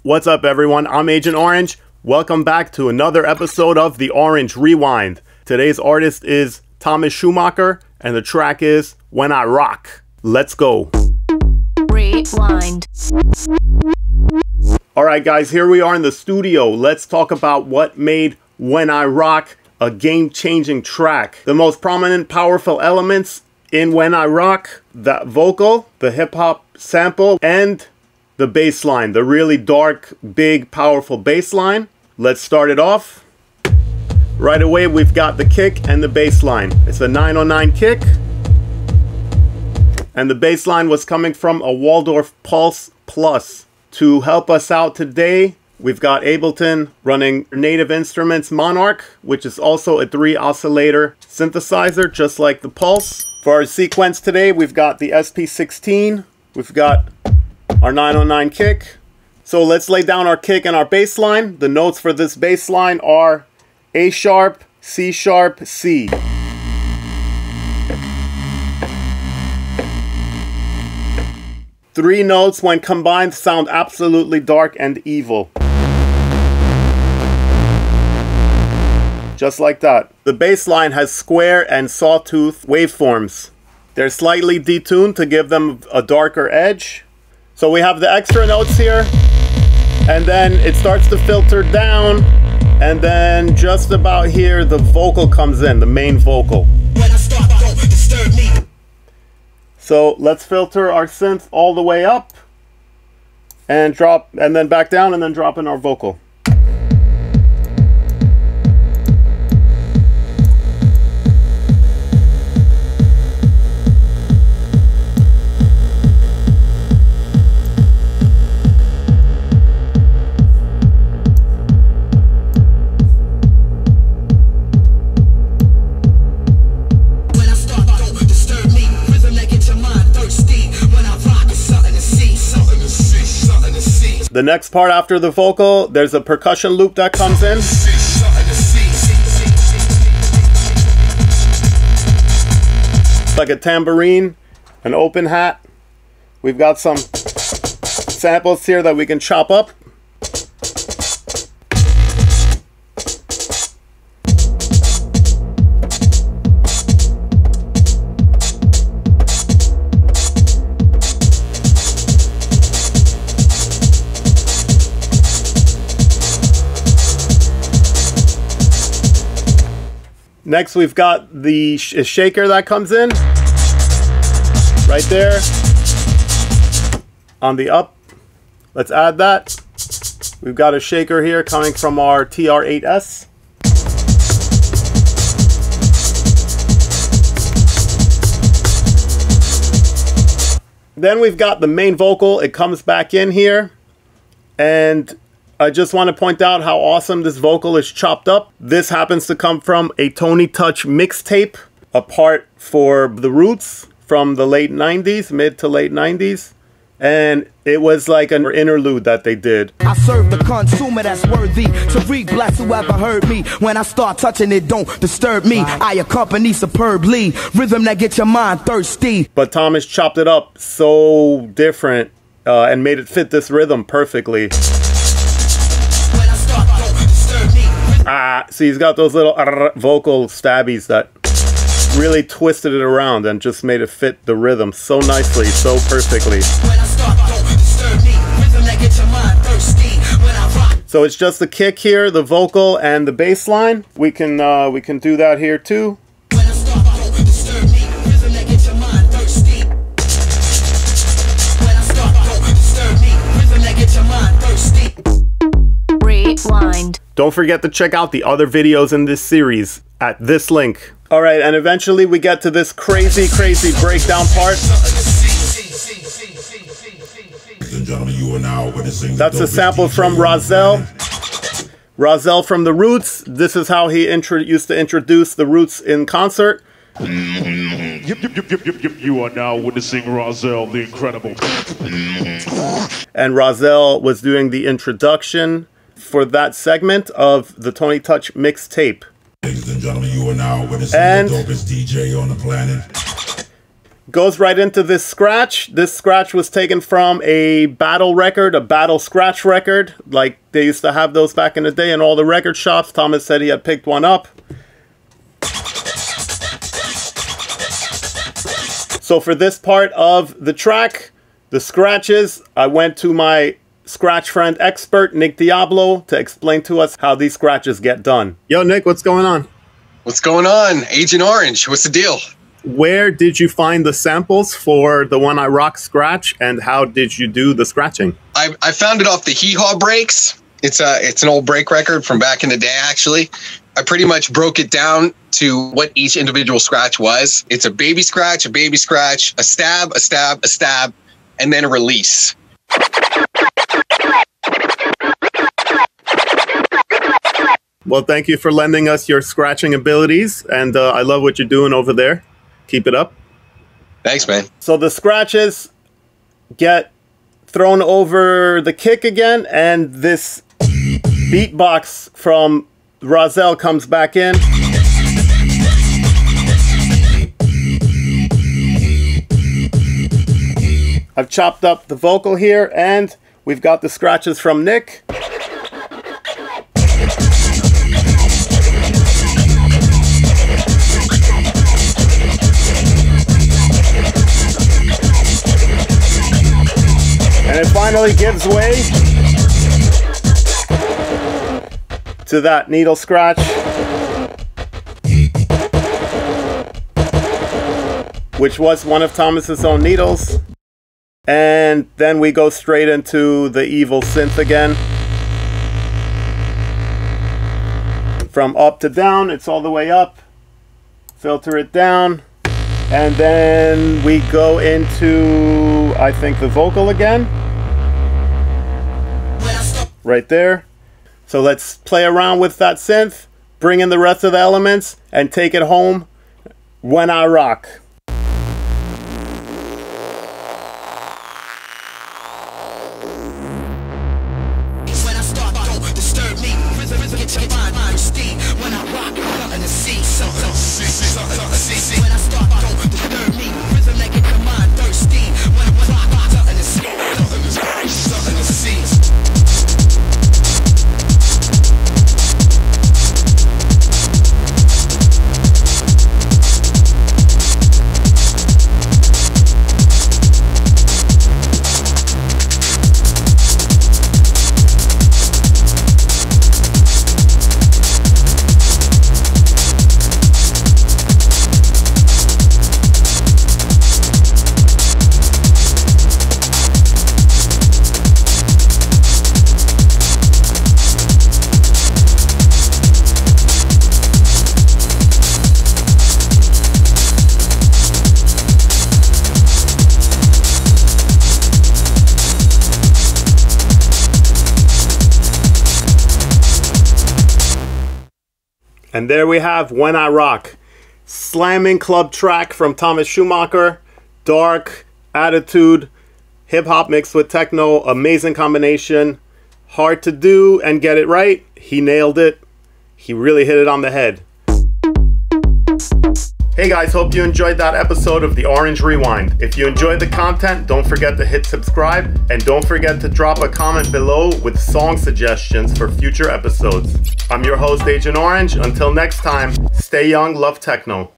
What's up, everyone? I'm Agent Orange. Welcome back to another episode of the Orange Rewind. Today's artist is Thomas Schumacher, and the track is When I Rock. Let's go. Rewind. Alright guys, here we are in the studio. Let's talk about what made When I Rock a game-changing track. The most prominent, powerful elements in When I Rock: that vocal, the hip-hop sample, and the bass line, the really dark, big, powerful bass line. Let's start it off. Right away, we've got the kick and the bass line. It's a 909 kick. And the bass line was coming from a Waldorf Pulse Plus. To help us out today, we've got Ableton running Native Instruments Monarch, which is also a 3-oscillator synthesizer, just like the Pulse. For our sequence today, we've got the SP16. We've got our 909 kick. So let's lay down our kick and our bass line. The notes for this bass line are A sharp, C sharp, C. Three notes, when combined, sound absolutely dark and evil. Just like that. The bass line has square and sawtooth waveforms. They're slightly detuned to give them a darker edge. So we have the extra notes here, and then it starts to filter down, and then just about here the vocal comes in, the main vocal. When I start, don't disturb me. So let's filter our synth all the way up and drop, and then back down, and then drop in our vocal. The next part after the vocal, there's a percussion loop that comes in. Like a tambourine, an open hat. We've got some samples here that we can chop up. Next, we've got the shaker that comes in right there on the up. Let's add that. We've got a shaker here coming from our TR-8S. Then we've got the main vocal. It comes back in here, and I just want to point out how awesome this vocal is chopped up. This happens to come from a Tony Touch mixtape, a part for the Roots from the late 90s, mid to late 90s. And it was like an interlude that they did. I serve the consumer that's worthy to re-bless whoever heard me. When I start touching it, don't disturb me. I accompany superbly, rhythm that gets your mind thirsty. But Thomas chopped it up so different and made it fit this rhythm perfectly. See, he's got those little vocal stabbies that really twisted it around and just made it fit the rhythm so nicely, so perfectly. So it's just the kick here, the vocal, and the bass line. We can do that here too. Rewind. Don't forget to check out the other videos in this series at this link. Alright, and eventually we get to this crazy, crazy breakdown part. That's a sample from Rozelle. Rozelle from the Roots. This is how he used to introduce the Roots in concert. You are now witnessing Rozelle the Incredible. And Rozelle was doing the introduction for that segment of the Tony Touch mixtape. Ladies and gentlemen, you are now witnessing the dopest DJ on the planet. goes right into this scratch. This scratch was taken from a battle record, a battle scratch record. Like they used to have those back in the day in all the record shops. Thomas said he had picked one up. So for this part of the track, the scratches, I went to my scratch friend expert, Nick Diablo, to explain to us how these scratches get done. Yo, Nick, what's going on? What's going on? Agent Orange, what's the deal? Where did you find the samples for the When I Rock scratch, and how did you do the scratching? I found it off the Hee Haw breaks. It's an old break record from back in the day, actually. I pretty much broke it down to what each individual scratch was. It's a baby scratch, a stab, a stab, a stab, and then a release. Well, thank you for lending us your scratching abilities, and I love what you're doing over there. Keep it up. Thanks, man. So the scratches get thrown over the kick again, and this beatbox from Rozelle comes back in. I've chopped up the vocal here, and we've got the scratches from Nick. And it finally gives way to that needle scratch, which was one of Thomas's own needles. And then we go straight into the evil synth again. From up to down, it's all the way up. Filter it down. And then we go into, I think, the vocal again. Right there. So let's play around with that synth, bring in the rest of the elements, and take it home. When I Rock. And there we have When I Rock. Slamming club track from Thomas Schumacher. Dark, attitude, hip-hop mixed with techno. Amazing combination. Hard to do and get it right. He nailed it. He really hit it on the head. Hey guys, hope you enjoyed that episode of the Orange Rewind. If you enjoyed the content, don't forget to hit subscribe, and don't forget to drop a comment below with song suggestions for future episodes. I'm your host, Agent Orange. Until next time, stay young, love techno.